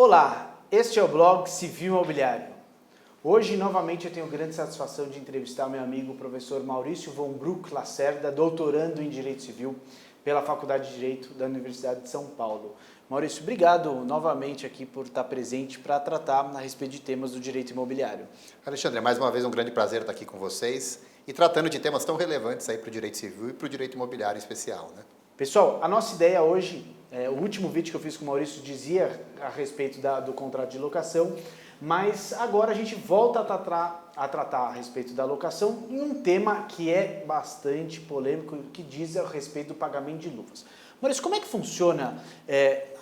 Olá, este é o blog Civil Imobiliário. Hoje, novamente, eu tenho grande satisfação de entrevistar meu amigo, o professor Maurício von Bruck Lacerda, doutorando em Direito Civil pela Faculdade de Direito da Universidade de São Paulo. Maurício, obrigado novamente aqui por estar presente para tratar a respeito de temas do direito imobiliário. Alexandre, mais uma vez um grande prazer estar aqui com vocês e tratando de temas tão relevantes aí para o direito civil e para o direito imobiliário em especial, né? Pessoal, a nossa ideia hoje, o último vídeo que eu fiz com o Maurício dizia a respeito do contrato de locação, mas agora a gente volta a tratar a respeito da locação em um tema que é bastante polêmico, que diz a respeito do pagamento de luvas. Maurício, como é que funciona?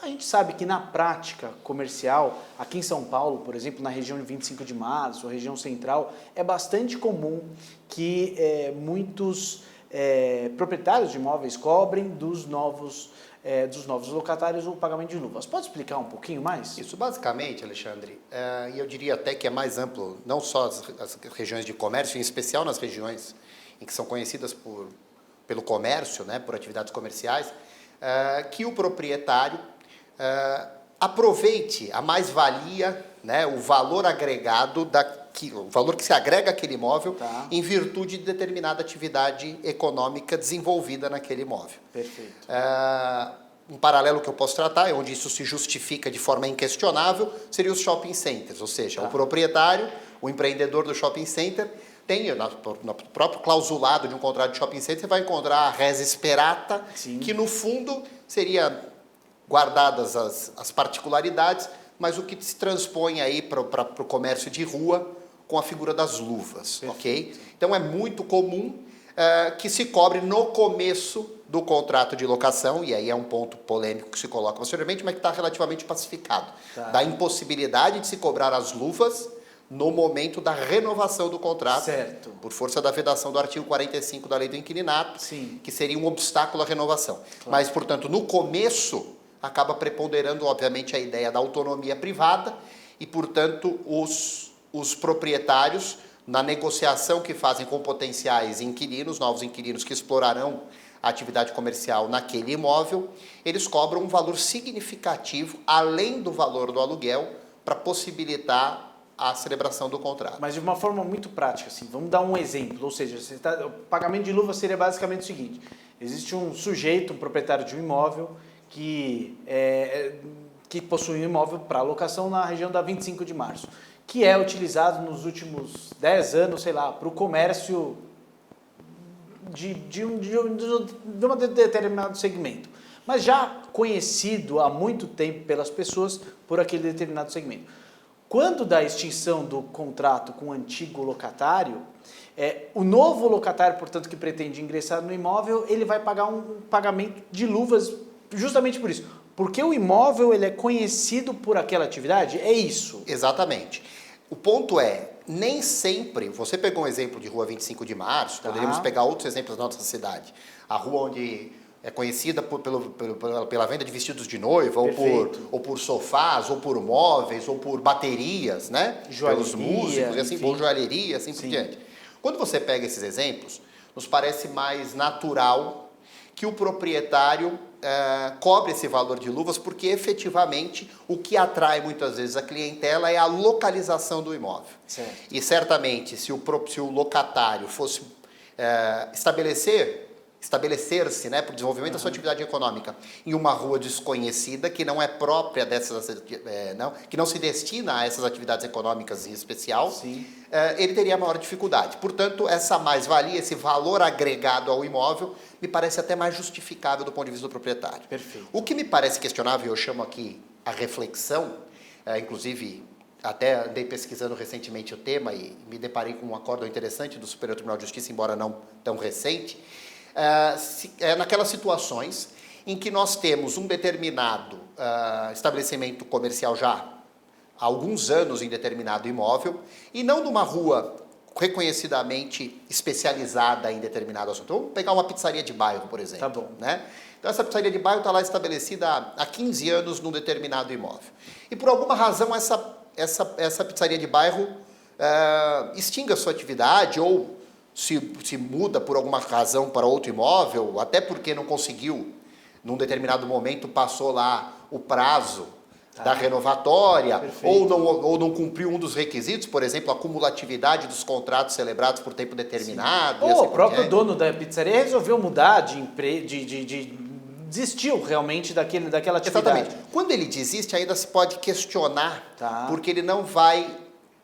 A gente sabe que na prática comercial, aqui em São Paulo, por exemplo, na região de 25 de Março, região central, é bastante comum que muitos proprietários de imóveis cobrem dos novos locatários o pagamento de luvas. Pode explicar um pouquinho mais? Isso basicamente, Alexandre, e eu diria até que é mais amplo, não só as regiões de comércio, em especial nas regiões em que são conhecidas pelo comércio, né, por atividades comerciais, que o proprietário aproveite a mais-valia, né, o valor agregado, o valor que se agrega àquele imóvel, em virtude de determinada atividade econômica desenvolvida naquele imóvel. Perfeito. Um paralelo que eu posso tratar, onde isso se justifica de forma inquestionável, seria os shopping centers, ou seja, o proprietário, o empreendedor do shopping center, tem no próprio clausulado de um contrato de shopping center, você vai encontrar a res esperata, Sim. que no fundo seria guardadas as particularidades, mas o que se transpõe aí para o comércio de rua com a figura das luvas, Perfeito. Ok? Então é muito comum que se cobre no começo do contrato de locação, e aí é um ponto polêmico que se coloca posteriormente, mas que está relativamente pacificado, da impossibilidade de se cobrar as luvas no momento da renovação do contrato, certo. Por força da vedação do artigo 45 da Lei do Inquilinato, Sim. que seria um obstáculo à renovação. Claro. Mas, portanto, no começo, acaba preponderando, obviamente, a ideia da autonomia privada e, portanto, os proprietários, na negociação que fazem com potenciais inquilinos, novos inquilinos que explorarão a atividade comercial naquele imóvel, eles cobram um valor significativo, além do valor do aluguel, para possibilitar a celebração do contrato. Mas de uma forma muito prática, assim, vamos dar um exemplo, ou seja, o pagamento de luva seria basicamente o seguinte: existe um sujeito, um proprietário de um imóvel que possui um imóvel para locação na região da 25 de Março, que é utilizado nos últimos 10 anos, sei lá, para o comércio de um determinado segmento, mas já conhecido há muito tempo pelas pessoas por aquele determinado segmento. Quando da extinção do contrato com o antigo locatário, o novo locatário, portanto, que pretende ingressar no imóvel, ele vai pagar um pagamento de luvas justamente por isso. Porque o imóvel ele é conhecido por aquela atividade? É isso? Exatamente. O ponto é, nem sempre, você pegou um exemplo de Rua 25 de Março, poderíamos pegar outros exemplos da nossa cidade. A rua onde é conhecida pela venda de vestidos de noiva, ou por sofás, ou por móveis, ou por baterias, né? Pelos músicos, e assim, ou joalheria, assim por diante. Quando você pega esses exemplos, nos parece mais natural que o proprietário cobre esse valor de luvas, porque efetivamente o que atrai muitas vezes a clientela é a localização do imóvel. Certo. E certamente, se o locatário fosse estabelecer-se, né, para o desenvolvimento da sua atividade econômica em uma rua desconhecida, que não é própria que não se destina a essas atividades econômicas em especial, ele teria maior dificuldade. Portanto, essa mais-valia, esse valor agregado ao imóvel, me parece até mais justificável do ponto de vista do proprietário. Perfeito. O que me parece questionável, eu chamo aqui a reflexão, inclusive até andei pesquisando recentemente o tema e me deparei com um acórdão interessante do Superior Tribunal de Justiça, embora não tão recente, naquelas situações em que nós temos um determinado estabelecimento comercial já há alguns anos em determinado imóvel, e não numa rua reconhecidamente especializada em determinado assunto. Vamos pegar uma pizzaria de bairro, por exemplo. Tá bom. Né? Então, essa pizzaria de bairro está lá estabelecida há 15 anos num determinado imóvel. E, por alguma razão, essa pizzaria de bairro extingue a sua atividade ou se muda por alguma razão para outro imóvel, até porque não conseguiu, num determinado momento, passou lá o prazo da renovatória, Perfeito. ou não cumpriu um dos requisitos, por exemplo, a cumulatividade dos contratos celebrados por tempo determinado. Ou assim o próprio por diante. dono da pizzaria resolveu mudar desistiu realmente daquela atividade. Exatamente. Quando ele desiste, ainda se pode questionar, Tá. porque ele não vai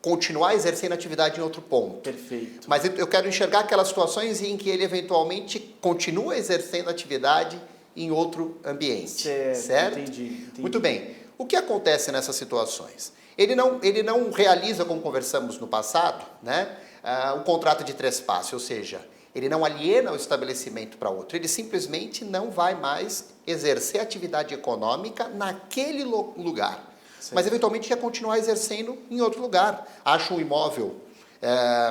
continuar exercendo atividade em outro ponto. Perfeito. Mas eu quero enxergar aquelas situações em que ele eventualmente continua exercendo atividade em outro ambiente. Certo? Entendi. Muito bem. O que acontece nessas situações? Ele não realiza, como conversamos no passado, né, um contrato de trespasse, ou seja, ele não aliena o estabelecimento para outro, ele simplesmente não vai mais exercer atividade econômica naquele lugar. Certo. Mas eventualmente quer continuar exercendo em outro lugar. Acha um imóvel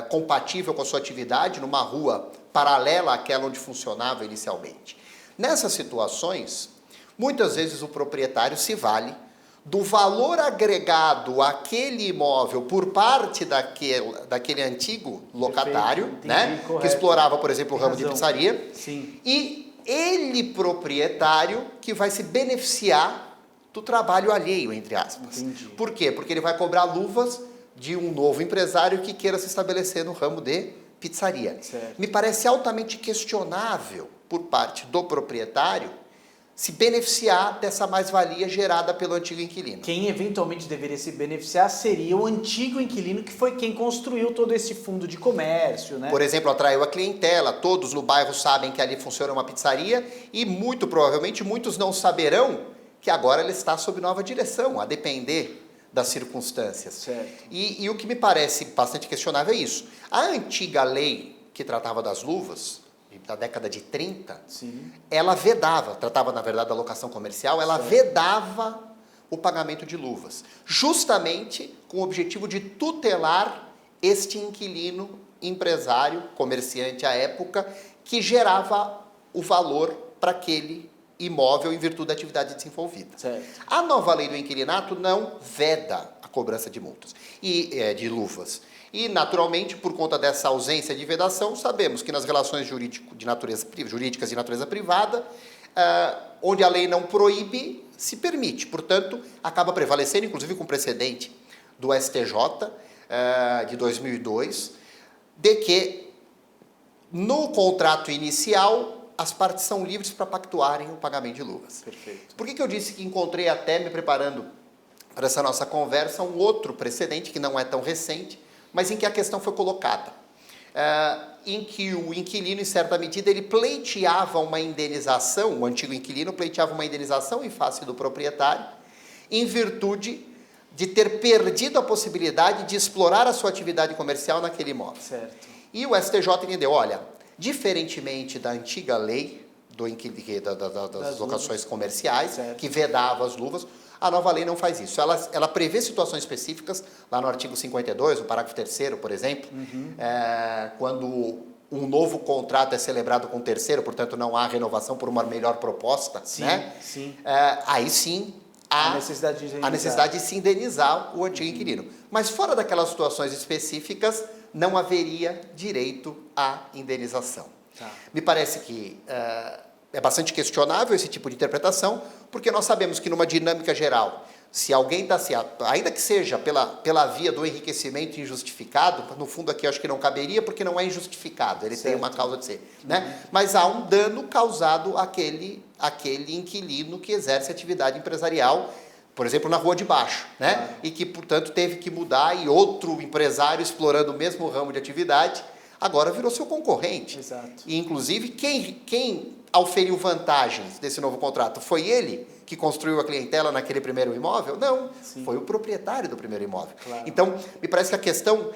compatível com a sua atividade numa rua paralela àquela onde funcionava inicialmente. Nessas situações, muitas vezes o proprietário se vale do valor agregado àquele imóvel por parte daquele antigo locatário, Entendi, né, que correto. explorava, por exemplo, o Tem ramo de razão. pizzaria, Sim. e ele, proprietário, que vai se beneficiar do trabalho alheio, entre aspas. Entendi. Por quê? Porque ele vai cobrar luvas de um novo empresário que queira se estabelecer no ramo de pizzaria. Certo. Me parece altamente questionável por parte do proprietário se beneficiar dessa mais-valia gerada pelo antigo inquilino. Quem eventualmente deveria se beneficiar seria o antigo inquilino, que foi quem construiu todo esse fundo de comércio, né? Por exemplo, atraiu a clientela, todos no bairro sabem que ali funciona uma pizzaria e muito provavelmente muitos não saberão que agora ela está sob nova direção, a depender das circunstâncias. Certo. E o que me parece bastante questionável é isso. A antiga lei que tratava das luvas, da década de 30, Sim. ela vedava, tratava na verdade da locação comercial, ela Certo. vedava o pagamento de luvas, justamente com o objetivo de tutelar este inquilino, empresário, comerciante à época, que gerava o valor para aquele imóvel em virtude da atividade desenvolvida. Certo. A nova lei do inquilinato não veda a cobrança de multas e de luvas. E, naturalmente, por conta dessa ausência de vedação, sabemos que nas relações jurídicas de natureza privada, onde a lei não proíbe, se permite. Portanto, acaba prevalecendo, inclusive com precedente do STJ de 2002, de que no contrato inicial as partes são livres para pactuarem o pagamento de luvas. Perfeito. Por que eu disse que encontrei até, me preparando para essa nossa conversa, um outro precedente que não é tão recente, mas em que a questão foi colocada, em que o inquilino, em certa medida, ele pleiteava uma indenização, o antigo inquilino pleiteava uma indenização em face do proprietário, em virtude de ter perdido a possibilidade de explorar a sua atividade comercial naquele imóvel. Certo. E o STJ entendeu, olha, diferentemente da antiga lei das locações comerciais, Certo. que vedava as luvas, a nova lei não faz isso. Ela prevê situações específicas, lá no artigo 52, no parágrafo 3º, por exemplo, quando um novo contrato é celebrado com o terceiro, portanto não há renovação por uma melhor proposta, Sim, né? sim. Aí sim A necessidade de indenizar. a necessidade de se indenizar o antigo inquilino. Mas fora daquelas situações específicas, não haveria direito à indenização. Tá. Me parece que é bastante questionável esse tipo de interpretação, porque nós sabemos que numa dinâmica geral, se alguém está ainda que seja pela via do enriquecimento injustificado, no fundo aqui eu acho que não caberia, porque não é injustificado, ele tem uma causa de ser, né? Mas há um dano causado àquele inquilino que exerce atividade empresarial, por exemplo, na rua de baixo, né? Claro. E que, portanto, teve que mudar e outro empresário explorando o mesmo ramo de atividade, agora virou seu concorrente. Exato. E, inclusive, quem auferiu vantagens desse novo contrato? Foi ele que construiu a clientela naquele primeiro imóvel? Não, Sim. foi o proprietário do primeiro imóvel. Claro. Então, me parece que a questão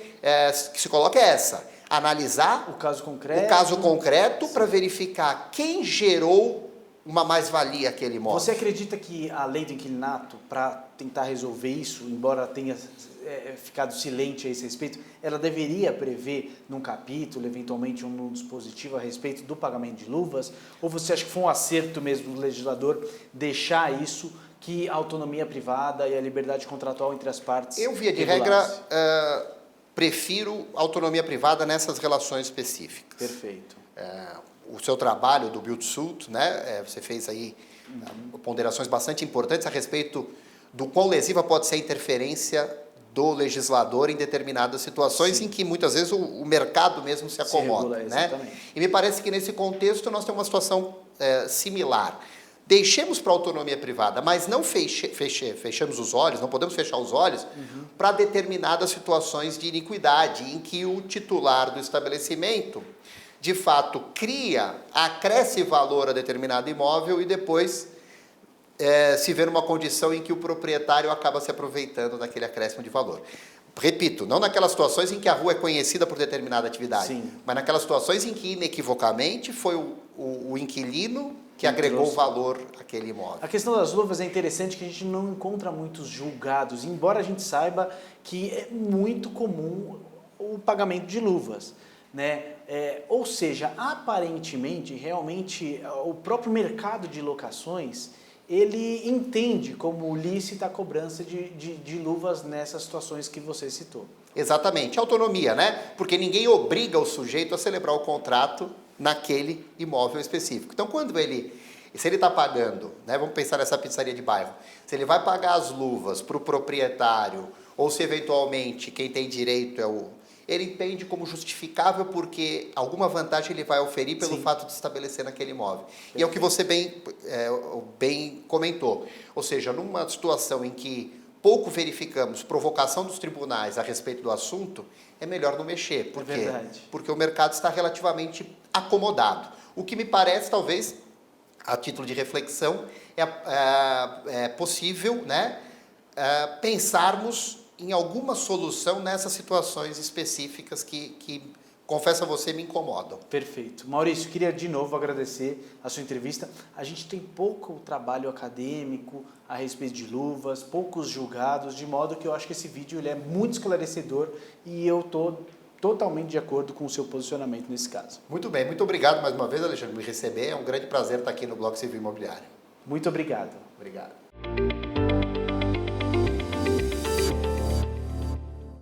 que se coloca é essa, analisar O caso concreto. o caso concreto para verificar quem gerou uma mais-valia àquele imóvel. Você acredita que a lei do inquilinato, para tentar resolver isso, embora tenha ficado silente a esse respeito, ela deveria prever num capítulo, eventualmente num dispositivo a respeito do pagamento de luvas? Ou você acha que foi um acerto mesmo do legislador deixar isso, que a autonomia privada e a liberdade contratual entre as partes Eu, via de regulasse? regra, prefiro autonomia privada nessas relações específicas. Perfeito. O seu trabalho do Build Suit, né? Você fez aí ponderações bastante importantes a respeito do quão lesiva pode ser a interferência do legislador em determinadas situações em que muitas vezes o mercado mesmo se acomoda. Né? E me parece que nesse contexto nós temos uma situação similar. Deixemos para a autonomia privada, mas não fechamos os olhos, não podemos fechar os olhos para determinadas situações de iniquidade, em que o titular do estabelecimento, de fato, acresce valor a determinado imóvel e depois se vê numa condição em que o proprietário acaba se aproveitando daquele acréscimo de valor. Repito, não naquelas situações em que a rua é conhecida por determinada atividade, mas naquelas situações em que, inequivocamente, foi o inquilino que agregou valor àquele imóvel. A questão das luvas é interessante que a gente não encontra muitos julgados, embora a gente saiba que é muito comum o pagamento de luvas, né? Ou seja, aparentemente, realmente, o próprio mercado de locações, ele entende como lícita a cobrança de luvas nessas situações que você citou. Exatamente, autonomia, né? Porque ninguém obriga o sujeito a celebrar o contrato naquele imóvel específico. Então, se ele está pagando, né, vamos pensar nessa pizzaria de bairro, se ele vai pagar as luvas para o proprietário, ou se eventualmente quem tem direito ele entende como justificável porque alguma vantagem ele vai oferir pelo fato de estabelecer naquele imóvel. E é o que você bem comentou. Ou seja, numa situação em que pouco verificamos provocação dos tribunais a respeito do assunto, é melhor não mexer. Por quê? Porque o mercado está relativamente acomodado. O que me parece, talvez, a título de reflexão, é possível, né, pensarmos em alguma solução nessas situações específicas que, confesso a você, me incomodam. Perfeito. Maurício, queria de novo agradecer a sua entrevista. A gente tem pouco trabalho acadêmico a respeito de luvas, poucos julgados, de modo que eu acho que esse vídeo ele é muito esclarecedor e eu estou totalmente de acordo com o seu posicionamento nesse caso. Muito bem, muito obrigado mais uma vez, Alexandre, por me receber. É um grande prazer estar aqui no Bloco Civil Imobiliário. Muito obrigado. Obrigado.